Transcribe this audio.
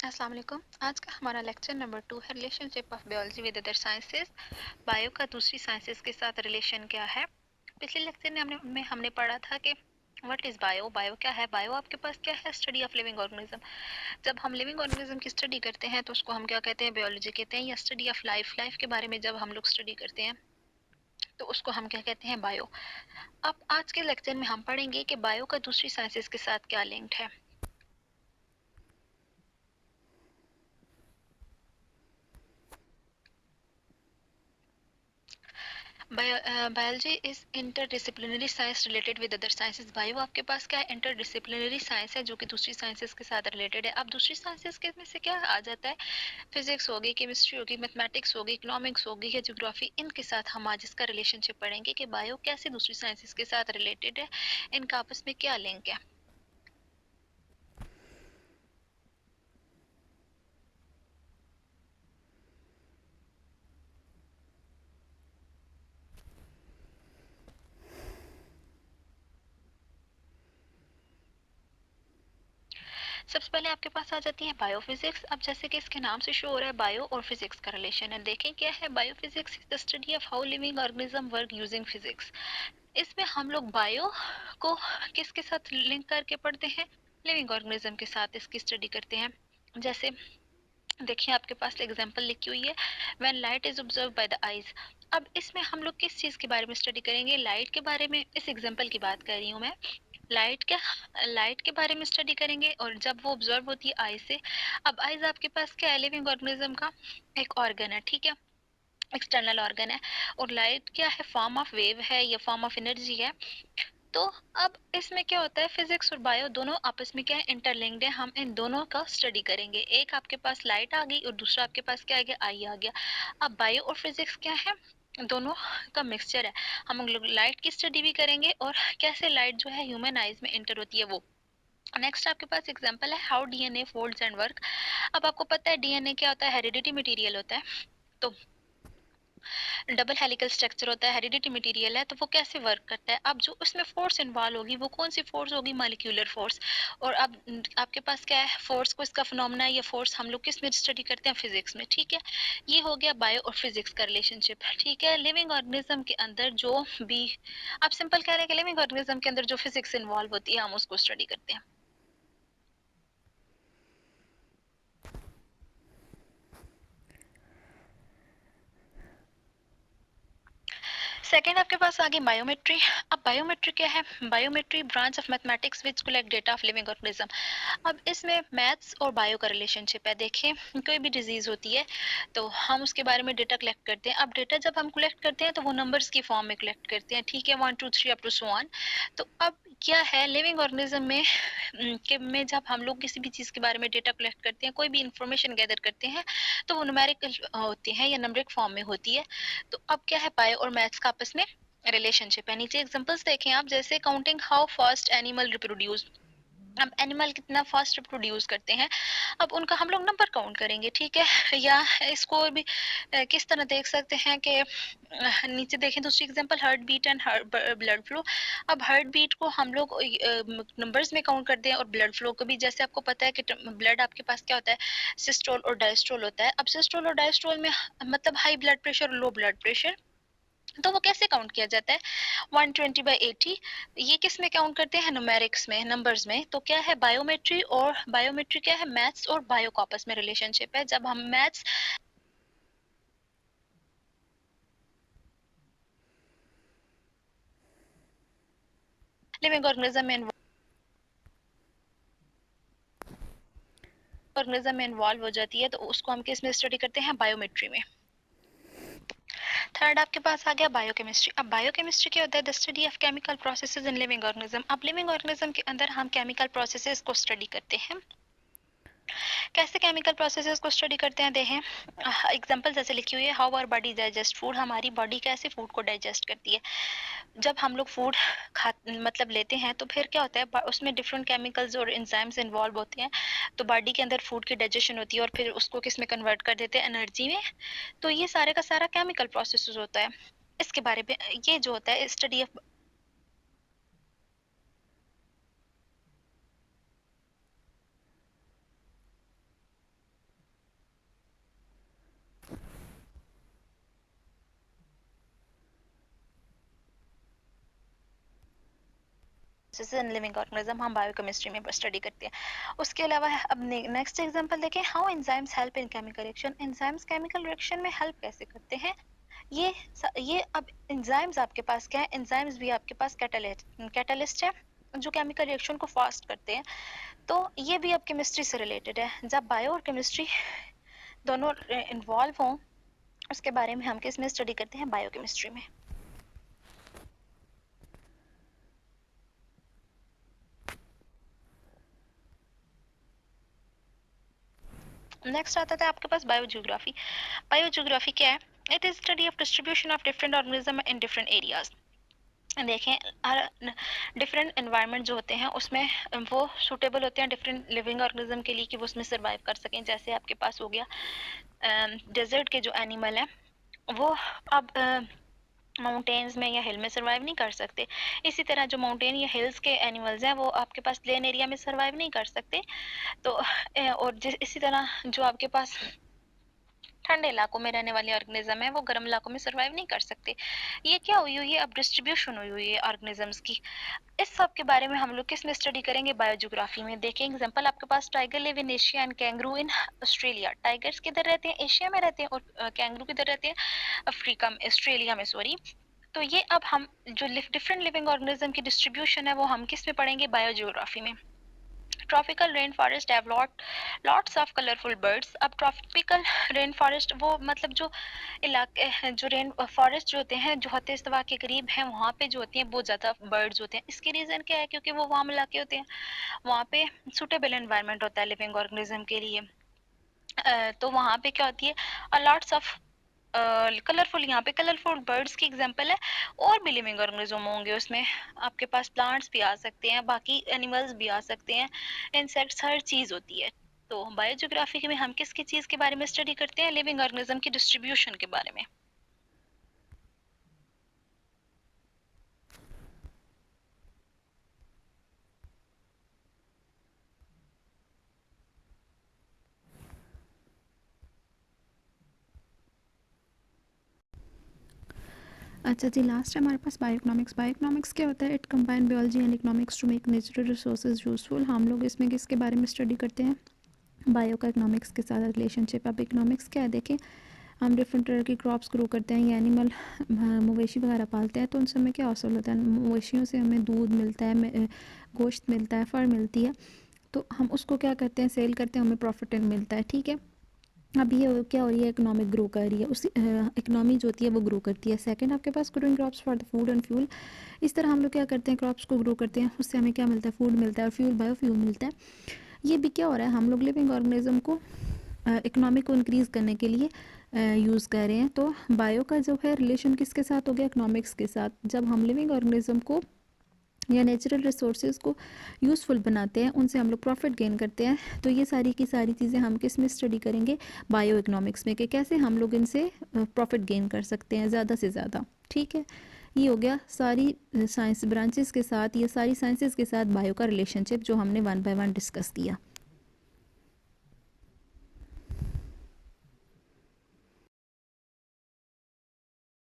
अस्सलाम वालेकुम। आज का हमारा लेक्चर नंबर 2 है relationship of biology with other sciences. Bio का दूसरी साइंसेस के साथ रिलेशन क्या है। पिछले लेक्चर में हमने पढ़ा था कि व्हाट इज बायो, बायो क्या है। बायो आपके पास क्या है, स्टडी ऑफ लिविंग ऑर्गेनिज्म। जब हम लिविंग ऑर्गेनिज्म की स्टडी करते हैं तो उसको हम क्या कहते हैं, बायोलॉजी कहते हैं, या स्टडी ऑफ लाइफ, लाइफ के बारे में जब हम लोग स्टडी करते हैं तो उसको हम क्या कहते हैं, बायो। अब आज के लेक्चर में हम पढ़ेंगे कि बायो का दूसरी साइंसेस के साथ क्या लिंक्ड है। Biology is interdisciplinary science related with other sciences. Bio आपके पास क्या है, इंटरडिसिप्लिनरी साइंस है जो कि दूसरी साइंसेस के साथ रिलेटेड है। अब दूसरी साइंसेस के में से क्या आ जाता है, फिजिक्स होगी, केमिस्ट्री होगी, मैथमेटिक्स होगी, इकोनॉमिक्स होगी या ज्योग्राफी। इनके साथ हम आज इसका रिलेशनशिप पढ़ेंगे कि बायो कैसे दूसरी साइंसेस के साथ रिलेटेड है, इनका आपस में क्या लिंक है। सबसे पहले आपके पास आ जाती है बायोफिजिक्स। अब जैसे कि इसके नाम से शो हो रहा है, बायो और फिजिक्स का रिलेशन है। देखें क्या है, biophysics is the study of how living organism work using physics. इसमें हम लोग बायो को किसके साथ लिंक करके पढ़ते हैं, लिविंग ऑर्गेनिज्म के साथ इसकी स्टडी करते हैं। जैसे देखिए आपके पास एग्जांपल लिखी हुई है, when light is observe by the eyes. अब इसमें हम लोग किस चीज के बारे में स्टडी करेंगे, लाइट के बारे में। इस एग्जांपल की बात कर रही हूँ मैं। लाइट क्या, लाइट के बारे में स्टडी करेंगे और जब वो ऑब्जर्व होती है आई से। अब आईज आपके पास क्या है, लिविंग ऑर्गेनिज्म का एक ऑर्गन है, ठीक है, एक्सटर्नल ऑर्गन है। और लाइट क्या है, फॉर्म ऑफ वेव है या फॉर्म ऑफ एनर्जी है। तो अब इसमें क्या होता है, फिजिक्स और बायो दोनों आपस में क्या है, इंटरलिंक्ड है। हम इन दोनों का स्टडी करेंगे। एक आपके पास लाइट आ गई और दूसरा आपके पास क्या आ गया, आई आ गया। अब बायो और फिजिक्स क्या है, दोनों का मिक्सचर है। हम लोग लाइट की स्टडी भी करेंगे और कैसे लाइट जो है ह्यूमन आईज में एंटर होती है वो। नेक्स्ट आपके पास एग्जांपल है how DNA folds and work. अब आपको पता है डीएनए क्या होता है, हेरिडिटी मटेरियल होता है। तो डबल हेलिकल स्ट्रक्चर होता है, हेरिडिटी मटेरियल है, तो वो कैसे वर्क करता है। अब जो उसमें फोर्स इन्वॉल्व होगी वो कौन सी फोर्स होगी, मॉलिक्यूलर फोर्स। और अब आपके पास क्या है, फोर्स को, इसका फिनोमेना है, ये फोर्स हम लोग किस में स्टडी करते हैं, फिजिक्स में, ठीक है। ये हो गया बायो और फिजिक्स का रिलेशनशिप, ठीक है। लिविंग ऑर्गेनिज्म के अंदर जो भी, आप सिंपल कह रहे हैं कि लिविंग ऑर्गेनिज्म के अंदर जो फिजिक्स इन्वॉल्व होती है हम उसको स्टडी करते हैं। सेकेंड आपके पास आ गई बायोमेट्री। अब बायोमेट्री क्या है, biometry branch of mathematics which collect data of living organism. अब इसमें मैथ्स और बायो का रिलेशनशिप है। देखिए कोई भी डिजीज होती है तो हम उसके बारे में डेटा कलेक्ट करते हैं। अब डेटा जब हम कलेक्ट करते हैं तो वो नंबर्स की फॉर्म में कलेक्ट करते हैं, ठीक है, 1 2 3 अप टू सो ऑन। तो अब क्या है, लिविंग ऑर्गेनिज्म में जब हम लोग किसी भी चीज के बारे में डेटा कलेक्ट करते हैं, कोई भी इंफॉर्मेशन गैदर करते हैं, तो वो न्यूमेरिकल होती है या नंबरिक फॉर्म में होती है। तो अब क्या है, बायो और मैथ्स का आपस में रिलेशनशिप है। नीचे एग्जांपल्स देखें आप, जैसे counting how fast animal reproduce. अब एनिमल कितना फास्ट रिप्रोड्यूस करते हैं, अब उनका हम लोग नंबर काउंट करेंगे, ठीक है। या इसको भी किस तरह देख सकते हैं कि नीचे देखें दूसरी example, heart beat and blood flow. अब हार्ट बीट को हम लोग नंबर्स में काउंट करते हैं और ब्लड फ्लो को भी। जैसे आपको पता है कि ब्लड आपके पास क्या होता है, सिस्टोल और डायस्टोल होता है। अब सिस्टोल और डायस्टोल में मतलब हाई ब्लड प्रेशर और लो ब्लड प्रेशर, तो वो कैसे काउंट किया जाता है, 120/80। ये किस में काउंट करते हैं, न्यूमेरिक्स में, नंबर्स में। तो क्या है, बायोमेट्री और बायोमेट्री क्या है, मैथ्स और बायो का आपस में रिलेशनशिप है। जब हम मैथ्स लिविंग ऑर्गेनिज्म में इन्वॉल्व हो जाती है तो उसको हम किस में स्टडी करते हैं, बायोमेट्री में। थर्ड आपके पास आ गया बायोकेमिस्ट्री। अब बायोकेमिस्ट्री क्या होता है, the study of chemical processes in living organism. अब लिविंग ऑर्गेनिज्म के अंदर हम केमिकल प्रोसेसेस को स्टडी करते हैं। कैसे केमिकल प्रोसेसेस को स्टडी करते हैं, देखें एग्जांपल जैसे लिखी हुई है, how our body digest food. हमारी बॉडी कैसे फूड को डाइजेस्ट करती है। जब हम लोग फूड खा मतलब लेते हैं तो फिर क्या होता है, उसमें डिफरेंट केमिकल्स और एंजाइम्स इन्वॉल्व होते हैं। तो बॉडी के अंदर फूड की डाइजेशन होती है और फिर उसको किस में कन्वर्ट कर देते हैं, एनर्जी में। तो ये सारे का सारा केमिकल प्रोसेस होता है। इसके बारे में ये जो होता है study of process in living organism हम बायोकेमिस्ट्री में स्टडी करते हैं। उसके अलावा अब नेक्स्ट एग्जांपल देखें, how enzymes help in chemical reaction. Enzymes chemical reaction में हेल्प कैसे करते हैं। ये अब एंजाइम्स आपके पास क्या है, एंजाइम्स भी आपके पास कैटलिस्ट है जो केमिकल रिएक्शन को फास्ट करते हैं। तो ये भी अब केमिस्ट्री से रिलेटेड है। जब बायो और केमिस्ट्री दोनों इन्वॉल्व हों उसके बारे में हम किस में स्टडी करते हैं, बायोकेमिस्ट्री में। नेक्स्ट आता था आपके पास बायोजियोग्राफी। बायोजियोग्राफी क्या है, it is study of distribution of different organism in different areas. देखें डिफरेंट एनवायरनमेंट जो होते हैं उसमें वो सूटेबल होते हैं डिफरेंट लिविंग ऑर्गेनिज्म के लिए कि वो उसमें सर्वाइव कर सकें। जैसे आपके पास हो गया डेजर्ट के जो एनिमल हैं वो अब माउंटेन्स में या हिल में सर्वाइव नहीं कर सकते। इसी तरह जो माउंटेन या हिल्स के एनिमल्स हैं वो आपके पास प्लेन एरिया में सर्वाइव नहीं कर सकते। तो और इसी तरह जो आपके पास ठंडे इलाकों में रहने वाले ऑर्गेनिज्म है वो गर्म इलाकों में सर्वाइव नहीं कर सकते। ये क्या हुई हुई है, अब डिस्ट्रीब्यूशन हुई हुई है ऑर्गेनिजम्स की। इस सब के बारे में हम लोग किस में स्टडी करेंगे, बायोजियोग्राफी में। देखें एग्जांपल आपके पास tiger live in Asia and kangaroo in Australia. Tigers किधर रहते हैं, एशिया में रहते हैं, और कैंगरू किधर रहते हैं, अफ्रीका में, ऑस्ट्रेलिया में सॉरी। तो ये अब हम जो डिफरेंट लिविंग ऑर्गेनिज्म की डिस्ट्रीब्यूशन है वो हम किस में पढ़ेंगे, बायोजियोग्राफी में। Tropical rain forest have lots of colourful birds. अब ट्रॉपिकल रेन फॉरेस्ट वो मतलब जो इलाके जो रेन फॉरेस्ट जो होते हैं जो हद इस्तवा के करीब हैं वहाँ पे जो होती हैं बहुत ज़्यादा बर्ड्स होते हैं। इसकी रीज़न क्या है, क्योंकि वो वार्म इलाके होते हैं, वहाँ पे सुटेबल एनवायरनमेंट होता है लिविंग ऑर्गेनिज्म के लिए। तो वहाँ पे क्या होती है, लॉट्स ऑफ कलरफुल, यहाँ पे कलरफुल बर्ड्स की एग्जांपल है। और भी लिविंग ऑर्गेनिज्म होंगे उसमें, आपके पास प्लांट्स भी आ सकते हैं, बाकी एनिमल्स भी आ सकते हैं, इंसेक्ट्स, हर चीज़ होती है। तो बायोजियोग्राफी में हम किसकी चीज़ के बारे में स्टडी करते हैं, लिविंग ऑर्गेनिज्म की डिस्ट्रीब्यूशन के बारे में। अच्छा जी, लास्ट है हमारे पास बायोइकोनॉमिक्स। बायोइकोनॉमिक्स क्या होता है, it combine biology and economics to make natural resources useful. हम लोग इसमें किसके बारे में स्टडी करते हैं, बायो का इकोनॉमिक्स के साथ रिलेशनशिप। अब इकोनॉमिक्स क्या है, देखें हम डिफरेंट तरह की क्रॉप्स ग्रो करते हैं, ये एनिमल मवेशी वगैरह पालते हैं, तो उनसे हमें क्या हासिल होता है, मवेशियों से हमें दूध मिलता है, गोश्त मिलता है, फर मिलती है, तो हम उसको क्या करते हैं, सेल करते हैं, हमें प्रॉफिट मिलता है, ठीक है। अब ये क्या हो रही है, इकोनॉमिक ग्रो कर रही है, उसी इकोनॉमी जो होती है वो ग्रो करती है। सेकंड आपके पास growing crops for the food and fuel. इस तरह हम लोग क्या करते हैं, क्रॉप्स को ग्रो करते हैं, उससे हमें क्या मिलता है, फूड मिलता है और फ्यूल, बायोफ्यूल मिलता है। ये भी क्या हो रहा है, हम लोग लिविंग ऑर्गेनिज्म को इकोनॉमी को इंक्रीज़ करने के लिए यूज़ कर रहे हैं। तो बायो का जो है रिलेशन किसके साथ हो गया, इकोनॉमिक्स के साथ। जब हम लिविंग ऑर्गेनिज्म को या नेचुरल रिसोर्सेज को यूज़फुल बनाते हैं, उनसे हम लोग प्रॉफिट गेन करते हैं, तो ये सारी की सारी चीज़ें हम किस में स्टडी करेंगे, बायो इकोनॉमिक्स में, कि कैसे हम लोग इनसे प्रॉफिट गेन कर सकते हैं ज़्यादा से ज़्यादा, ठीक है। ये हो गया सारी साइंस ब्रांचेस के साथ, ये सारी साइंसेस के साथ बायो का रिलेशनशिप जो हमने वन बाय वन डिस्कस किया।